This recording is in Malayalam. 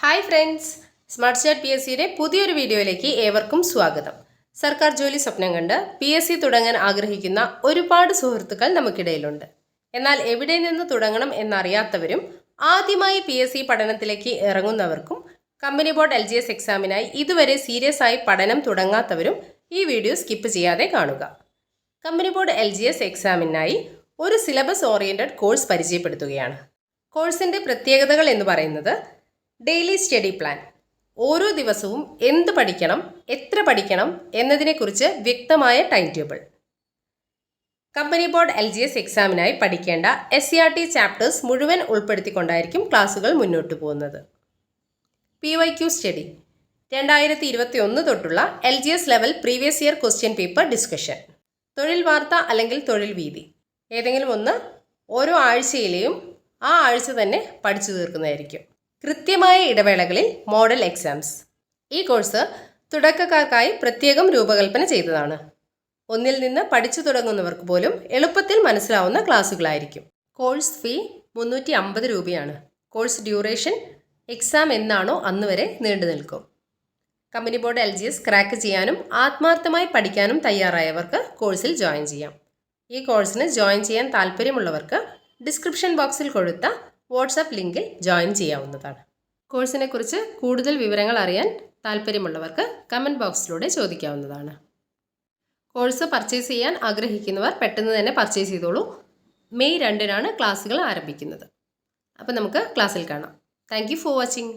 Hi friends, smart start P S സിയുടെ പുതിയൊരു വീഡിയോയിലേക്ക് ഏവർക്കും സ്വാഗതം. സർക്കാർ ജോലി സ്വപ്നം കണ്ട് PSC തുടങ്ങാൻ ആഗ്രഹിക്കുന്ന ഒരുപാട് സുഹൃത്തുക്കൾ നമുക്കിടയിലുണ്ട്. എന്നാൽ എവിടെ നിന്ന് തുടങ്ങണം എന്നറിയാത്തവരും ആദ്യമായി PSC പഠനത്തിലേക്ക് ഇറങ്ങുന്നവർക്കും കമ്പനി ബോർഡ് LGS എക്സാമിനായി ഇതുവരെ സീരിയസ് ആയി പഠനം തുടങ്ങാത്തവരും ഈ വീഡിയോ സ്കിപ്പ് ചെയ്യാതെ കാണുക. കമ്പനി ബോർഡ് LGS എക്സാമിനായി ഒരു സിലബസ് ഓറിയൻറ്റഡ് കോഴ്സ് പരിചയപ്പെടുത്തുകയാണ്. കോഴ്സിൻ്റെ പ്രത്യേകതകൾ എന്ന് പറയുന്നത് ഡെയിലി സ്റ്റഡി പ്ലാൻ, ഓരോ ദിവസവും എന്ത് പഠിക്കണം, എത്ര പഠിക്കണം എന്നതിനെക്കുറിച്ച് വ്യക്തമായ time table, company board LGS എക്സാമിനായി പഠിക്കേണ്ട SCRT ചാപ്റ്റേഴ്സ് മുഴുവൻ ഉൾപ്പെടുത്തിക്കൊണ്ടായിരിക്കും ക്ലാസുകൾ മുന്നോട്ട് പോകുന്നത്. PYQ സ്റ്റഡി, 2021 തൊട്ടുള്ള LGS level previous year question paper discussion, തൊഴിൽ വാർത്ത അല്ലെങ്കിൽ തൊഴിൽ വീതി, ഏതെങ്കിലും ഒന്ന് ഓരോ ആഴ്ചയിലെയും ആ ആഴ്ച തന്നെ പഠിച്ചു തീർക്കുന്നതായിരിക്കും. കൃത്യമായ ഇടവേളകളിൽ മോഡൽ എക്സാംസ്. ഈ കോഴ്സ് തുടക്കക്കാർക്കായി പ്രത്യേകം രൂപകൽപ്പന ചെയ്തതാണ്. ഒന്നിൽ നിന്ന് പഠിച്ചു തുടങ്ങുന്നവർക്ക് പോലും എളുപ്പത്തിൽ മനസ്സിലാവുന്ന ക്ലാസ്സുകളായിരിക്കും. കോഴ്സ് ഫീ 350 രൂപയാണ്. കോഴ്സ് ഡ്യൂറേഷൻ എക്സാം എന്നാണോ അന്ന് വരെ നീണ്ടു നിൽക്കും. കമ്പനി ബോർഡ് LGS ക്രാക്ക് ചെയ്യാനും ആത്മാർത്ഥമായി പഠിക്കാനും തയ്യാറായവർക്ക് കോഴ്സിൽ ജോയിൻ ചെയ്യാം. ഈ കോഴ്സിന് ജോയിൻ ചെയ്യാൻ താല്പര്യമുള്ളവർക്ക് ഡിസ്ക്രിപ്ഷൻ ബോക്സിൽ കൊടുത്ത വാട്സാപ്പ് ലിങ്കിൽ ജോയിൻ ചെയ്യാവുന്നതാണ്. കോഴ്സിനെ കുറിച്ച് കൂടുതൽ വിവരങ്ങൾ അറിയാൻ താല്പര്യമുള്ളവർക്ക് കമൻറ്റ് ബോക്സിലൂടെ ചോദിക്കാവുന്നതാണ്. കോഴ്സ് പർച്ചേസ് ചെയ്യാൻ ആഗ്രഹിക്കുന്നവർ പെട്ടെന്ന് തന്നെ പർച്ചേസ് ചെയ്തോളൂ. മെയ് 2-നാണ് ക്ലാസ്സുകൾ ആരംഭിക്കുന്നത്. അപ്പോൾ നമുക്ക് ക്ലാസ്സിൽ കാണാം. Thank you for watching.